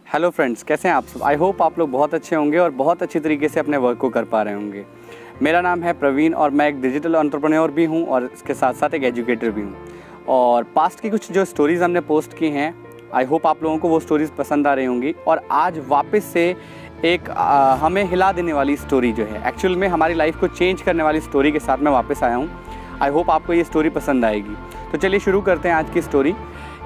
Hello friends, कैसे हैं आप सब। आई होप आप लोग बहुत अच्छे होंगे और बहुत अच्छी तरीके से अपने वर्क को कर पा रहे होंगे। मेरा नाम है प्रवीण और मैं एक डिजिटल एंटरप्रेन्योर भी हूं और इसके साथ साथ एक एजुकेटर भी हूं। और पास्ट की कुछ जो स्टोरीज़ हमने पोस्ट की हैं, आई होप आप लोगों को वो स्टोरीज़ पसंद आ रही होंगी। और आज वापस से एक हमें हिला देने वाली स्टोरी जो है, एक्चुअल में हमारी लाइफ को चेंज करने वाली स्टोरी के साथ मैं वापस आया हूँ। आई होप आपको ये स्टोरी पसंद आएगी। तो चलिए शुरू करते हैं आज की स्टोरी।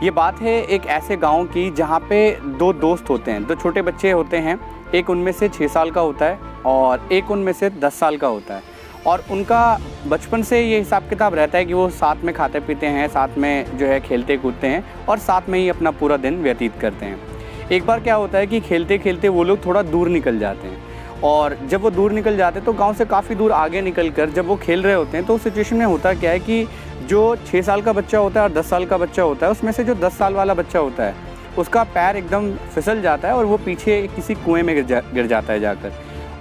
ये बात है एक ऐसे गांव की जहाँ पे दो दोस्त होते हैं, दो छोटे बच्चे होते हैं। एक उनमें से 6 साल का होता है और एक उनमें से 10 साल का होता है। और उनका बचपन से ये हिसाब किताब रहता है कि वो साथ में खाते पीते हैं, साथ में जो है खेलते कूदते हैं और साथ में ही अपना पूरा दिन व्यतीत करते हैं। एक बार क्या होता है कि खेलते खेलते वो लोग थोड़ा दूर निकल जाते हैं और जब वो दूर निकल जाते हैं तो गांव से काफ़ी दूर आगे निकल कर जब वो खेल रहे होते हैं तो उस सिचुएशन में होता क्या है कि जो 6 साल का बच्चा होता है और 10 साल का बच्चा होता है, उसमें से जो 10 साल वाला बच्चा होता है उसका पैर एकदम फिसल जाता है और वो पीछे किसी कुएं में गिर जाता है जाकर।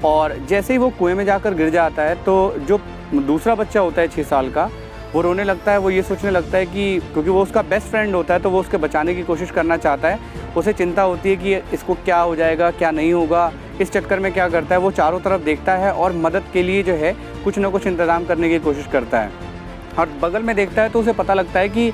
और जैसे ही वो कुएं में जाकर गिर जाता है तो जो दूसरा बच्चा होता है 6 साल का, वो रोने लगता है। वो ये सोचने लगता है कि क्योंकि वो उसका बेस्ट फ्रेंड होता है तो वो उसके बचाने की कोशिश करना चाहता है। उसे चिंता होती है कि इसको क्या हो जाएगा, क्या नहीं होगा। इस चक्कर में क्या करता है, वो चारों तरफ देखता है और मदद के लिए जो है कुछ ना कुछ इंतज़ाम करने की कोशिश करता है। और बगल में देखता है तो उसे पता लगता है कि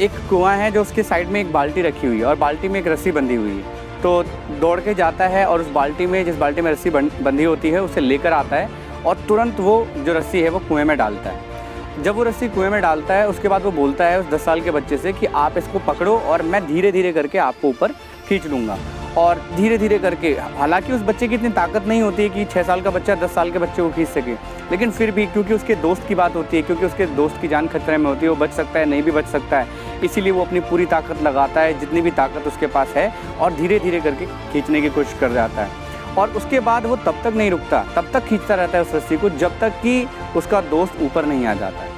एक कुआं है जो उसके साइड में एक बाल्टी रखी हुई है और बाल्टी में एक रस्सी बंधी हुई है। तो दौड़ के जाता है और उस बाल्टी में, जिस बाल्टी में रस्सी बंधी होती है, उसे लेकर आता है और तुरंत वो जो रस्सी है वो कुएं में डालता है। जब वो रस्सी कुएं में डालता है उसके बाद वो बोलता है उस 10 साल के बच्चे से कि आप इसको पकड़ो और मैं धीरे धीरे करके आपको ऊपर खींच लूँगा। और धीरे धीरे करके, हालांकि उस बच्चे की इतनी ताकत नहीं होती है कि 6 साल का बच्चा 10 साल के बच्चे को खींच सके, लेकिन फिर भी क्योंकि उसके दोस्त की बात होती है, क्योंकि उसके दोस्त की जान खतरे में होती है, वो बच सकता है, नहीं भी बच सकता है, इसीलिए वो अपनी पूरी ताकत लगाता है, जितनी भी ताकत उसके पास है, और धीरे धीरे करके खींचने की कोशिश कर जाता है। और उसके बाद वो तब तक नहीं रुकता, तब तक खींचता रहता है उस रस्सी को जब तक कि उसका दोस्त ऊपर नहीं आ जाता है।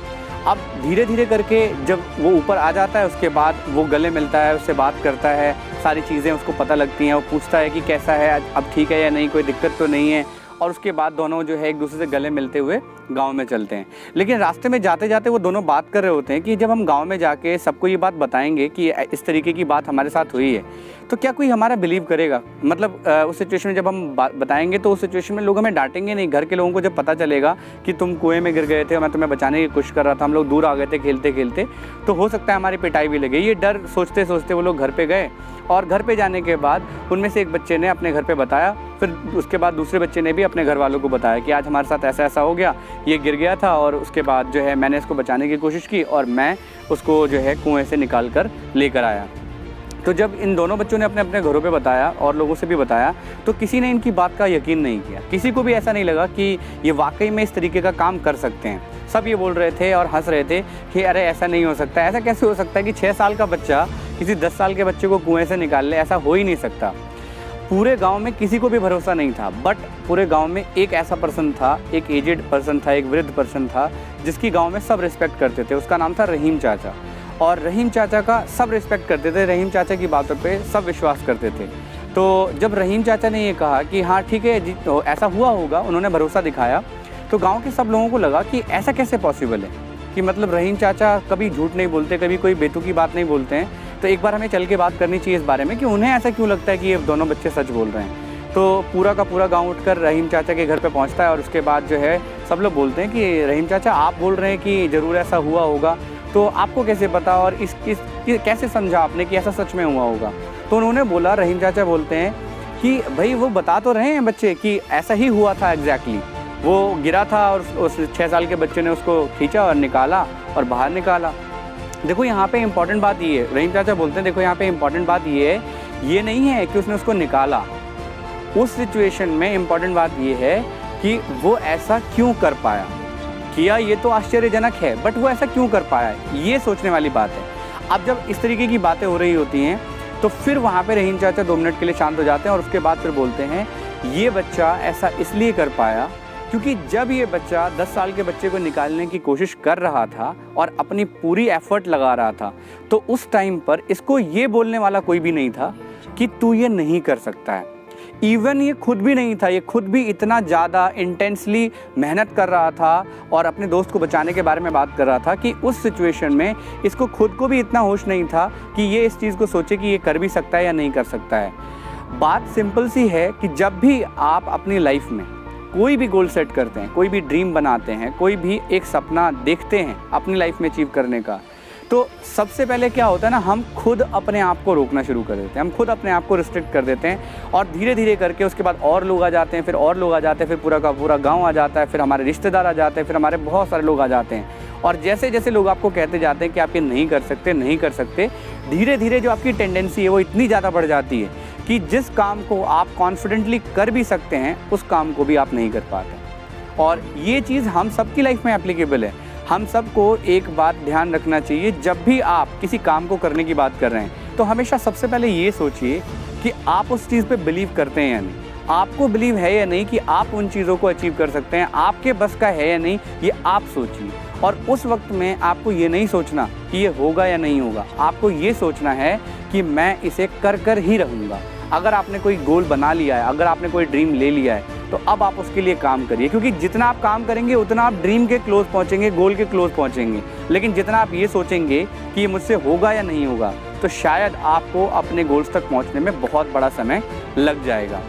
अब धीरे धीरे करके जब वो ऊपर आ जाता है उसके बाद वो गले मिलता है, उससे बात करता है, सारी चीज़ें उसको पता लगती हैं। वो पूछता है कि कैसा है, अब ठीक है या नहीं, कोई दिक्कत तो नहीं है। और उसके बाद दोनों जो है एक दूसरे से गले मिलते हुए गांव में चलते हैं। लेकिन रास्ते में जाते जाते वो दोनों बात कर रहे होते हैं कि जब हम गांव में जाके सबको ये बात बताएंगे कि इस तरीके की बात हमारे साथ हुई है तो क्या कोई हमारा बिलीव करेगा। मतलब उस सिचुएशन में जब हम बताएंगे तो उस सिचुएशन में लोग हमें डांटेंगे नहीं। घर के लोगों को जब पता चलेगा कि तुम कुएं में गिर गए थे और मैं तुम्हें बचाने की कोशिश कर रहा था, हम लोग दूर आ गए थे खेलते खेलते, तो हो सकता है हमारी पिटाई भी लगे। ये डर सोचते सोचते वो लोग घर पे गए और घर पे जाने के बाद उनमें से एक बच्चे ने अपने घर पे बताया, फिर उसके बाद दूसरे बच्चे ने भी अपने घर वालों को बताया कि आज हमारे साथ ऐसा ऐसा हो गया, ये गिर गया था और उसके बाद जो है मैंने इसको बचाने की कोशिश की और मैं उसको जो है कुएं से निकाल कर लेकर आया। तो जब इन दोनों बच्चों ने अपने अपने घरों पे बताया और लोगों से भी बताया तो किसी ने इनकी बात का यकीन नहीं किया। किसी को भी ऐसा नहीं लगा कि ये वाकई में इस तरीके का काम कर सकते हैं। सब ये बोल रहे थे और हंस रहे थे कि अरे ऐसा नहीं हो सकता, ऐसा कैसे हो सकता है कि 6 साल का बच्चा किसी 10 साल के बच्चे को कुएं से निकाल ले, ऐसा हो ही नहीं सकता। पूरे गांव में किसी को भी भरोसा नहीं था, बट पूरे गांव में एक ऐसा पर्सन था, एक एजेड पर्सन था, एक वृद्ध पर्सन था जिसकी गांव में सब रिस्पेक्ट करते थे। उसका नाम था रहीम चाचा। और रहीम चाचा का सब रिस्पेक्ट करते थे, रहीम चाचा की बातों पे सब विश्वास करते थे। तो जब रहीम चाचा ने ये कहा कि हाँ ठीक है जी, तो ऐसा हुआ होगा, उन्होंने भरोसा दिखाया, तो गांव के सब लोगों को लगा कि ऐसा कैसे पॉसिबल है कि मतलब रहीम चाचा कभी झूठ नहीं बोलते, कभी कोई बेतुकी बात नहीं बोलते हैं। तो एक बार हमें चल के बात करनी चाहिए इस बारे में कि उन्हें ऐसा क्यों लगता है कि ये दोनों बच्चे सच बोल रहे हैं। तो पूरा का पूरा गांव उठकर रहीम चाचा के घर पे पहुंचता है और उसके बाद जो है सब लोग बोलते हैं कि रहीम चाचा आप बोल रहे हैं कि ज़रूर ऐसा हुआ होगा, तो आपको कैसे पता और कैसे समझा आपने कि ऐसा सच में हुआ होगा। तो उन्होंने बोला, रहीम चाचा बोलते हैं कि भाई वो बता तो रहे हैं बच्चे कि ऐसा ही हुआ था एग्जैक्टली। वो गिरा था और उस 6 साल के बच्चे ने उसको खींचा और निकाला और बाहर निकाला। देखो यहाँ पे इम्पॉर्टेंट बात ये है, रहीम चाचा बोलते हैं देखो यहाँ पे इम्पॉर्टेंट बात ये है, ये नहीं है कि उसने उसको निकाला। उस सिचुएशन में इम्पॉर्टेंट बात ये है कि वो ऐसा क्यों कर पाया। किया ये तो आश्चर्यजनक है, बट वो ऐसा क्यों कर पाया, ये सोचने वाली बात है। अब जब इस तरीके की बातें हो रही होती हैं तो फिर वहाँ पे रहीम चाचा 2 मिनट के लिए शांत हो जाते हैं और उसके बाद फिर बोलते हैं ये बच्चा ऐसा इसलिए कर पाया क्योंकि जब ये बच्चा 10 साल के बच्चे को निकालने की कोशिश कर रहा था और अपनी पूरी एफर्ट लगा रहा था, तो उस टाइम पर इसको ये बोलने वाला कोई भी नहीं था कि तू ये नहीं कर सकता है। इवन ये खुद भी नहीं था, ये खुद भी इतना ज़्यादा इंटेंसली मेहनत कर रहा था और अपने दोस्त को बचाने के बारे में बात कर रहा था कि उस सिचुएशन में इसको खुद को भी इतना होश नहीं था कि ये इस चीज़ को सोचे कि ये कर भी सकता है या नहीं कर सकता है। बात सिंपल सी है कि जब भी आप अपनी लाइफ में कोई भी गोल सेट करते हैं, कोई भी ड्रीम बनाते हैं, कोई भी एक सपना देखते हैं अपनी लाइफ में अचीव करने का, तो सबसे पहले क्या होता है ना, हम खुद अपने आप को रोकना शुरू कर देते हैं, हम खुद अपने आप को रिस्ट्रिक्ट कर देते हैं और धीरे धीरे करके उसके बाद और लोग आ जाते हैं, फिर और लोग आ जाते हैं, फिर पूरा का पूरा गांव आ जाता है, फिर हमारे रिश्तेदार आ जाते हैं, फिर हमारे बहुत सारे लोग आ जाते हैं। और जैसे जैसे लोग आपको कहते जाते हैं कि आप ये नहीं कर सकते, नहीं कर सकते, धीरे धीरे जो आपकी टेंडेंसी है वो इतनी ज़्यादा बढ़ जाती है कि जिस काम को आप कॉन्फिडेंटली कर भी सकते हैं उस काम को भी आप नहीं कर पाते। और ये चीज़ हम सबकी लाइफ में एप्लीकेबल है। हम सबको एक बात ध्यान रखना चाहिए, जब भी आप किसी काम को करने की बात कर रहे हैं तो हमेशा सबसे पहले ये सोचिए कि आप उस चीज़ पे बिलीव करते हैं या नहीं, आपको बिलीव है या नहीं कि आप उन चीज़ों को अचीव कर सकते हैं, आपके बस का है या नहीं, ये आप सोचिए। और उस वक्त में आपको ये नहीं सोचना कि ये होगा या नहीं होगा, आपको ये सोचना है कि मैं इसे कर कर ही रहूँगा। अगर आपने कोई गोल बना लिया है, अगर आपने कोई ड्रीम ले लिया है, तो अब आप उसके लिए काम करिए, क्योंकि जितना आप काम करेंगे उतना आप ड्रीम के क्लोज पहुंचेंगे, गोल के क्लोज पहुंचेंगे। लेकिन जितना आप ये सोचेंगे कि ये मुझसे होगा या नहीं होगा, तो शायद आपको अपने गोल्स तक पहुंचने में बहुत बड़ा समय लग जाएगा।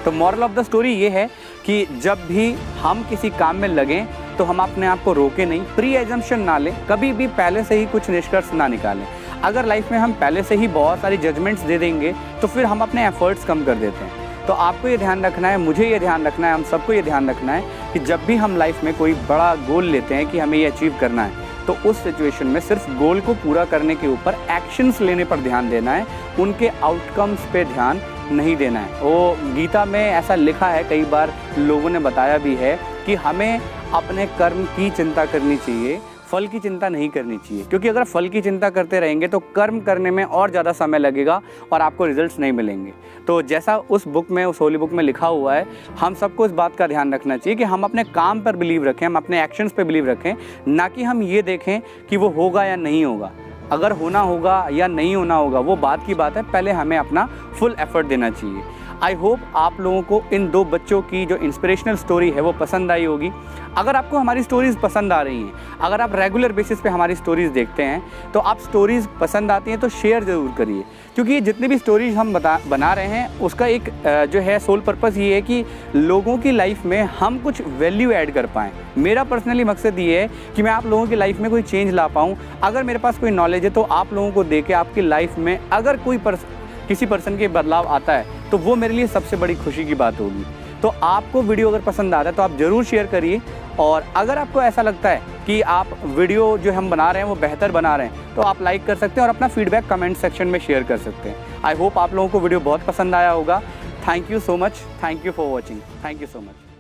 तो मॉरल ऑफ द स्टोरी ये है कि जब भी हम किसी काम में लगें तो हम अपने आप को रोके नहीं, प्री एजम्पशन ना लें, कभी भी पहले से ही कुछ निष्कर्ष ना निकालें। अगर लाइफ में हम पहले से ही बहुत सारी जजमेंट्स दे देंगे तो फिर हम अपने एफर्ट्स कम कर देते हैं। तो आपको ये ध्यान रखना है, मुझे ये ध्यान रखना है, हम सबको ये ध्यान रखना है कि जब भी हम लाइफ में कोई बड़ा गोल लेते हैं कि हमें ये अचीव करना है, तो उस सिचुएशन में सिर्फ गोल को पूरा करने के ऊपर एक्शंस लेने पर ध्यान देना है, उनके आउटकम्स पे ध्यान नहीं देना है। वो गीता में ऐसा लिखा है, कई बार लोगों ने बताया भी है कि हमें अपने कर्म की चिंता करनी चाहिए, फल की चिंता नहीं करनी चाहिए। क्योंकि अगर फल की चिंता करते रहेंगे तो कर्म करने में और ज़्यादा समय लगेगा और आपको रिजल्ट्स नहीं मिलेंगे। तो जैसा उस बुक में, उस होली बुक में लिखा हुआ है, हम सबको इस बात का ध्यान रखना चाहिए कि हम अपने काम पर बिलीव रखें, हम अपने एक्शंस पर बिलीव रखें, ना कि हम ये देखें कि वो होगा या नहीं होगा। अगर होना होगा या नहीं होना होगा वो बात की बात है, पहले हमें अपना फुल एफर्ट देना चाहिए। आई होप आप लोगों को इन दो बच्चों की जो इंस्पिरेशनल स्टोरी है वो पसंद आई होगी। अगर आपको हमारी स्टोरीज़ पसंद आ रही हैं, अगर आप रेगुलर बेसिस पे हमारी स्टोरीज़ देखते हैं, तो आप स्टोरीज़ पसंद आती हैं तो शेयर ज़रूर करिए, क्योंकि ये जितनी भी स्टोरीज हम बना रहे हैं उसका एक जो है सोल पर्पस ये है कि लोगों की लाइफ में हम कुछ वैल्यू ऐड कर पाएँ। मेरा पर्सनली मकसद ये है कि मैं आप लोगों की लाइफ में कोई चेंज ला पाऊँ। अगर मेरे पास कोई नॉलेज है तो आप लोगों को दे के आपकी लाइफ में अगर कोई किसी पर्सन के बदलाव आता है तो वो मेरे लिए सबसे बड़ी खुशी की बात होगी। तो आपको वीडियो अगर पसंद आता है तो आप ज़रूर शेयर करिए, और अगर आपको ऐसा लगता है कि आप वीडियो जो हम बना रहे हैं वो बेहतर बना रहे हैं तो आप लाइक कर सकते हैं और अपना फीडबैक कमेंट सेक्शन में शेयर कर सकते हैं। आई होप आप लोगों को वीडियो बहुत पसंद आया होगा। Thank you so much, thank you for watching, thank you so much.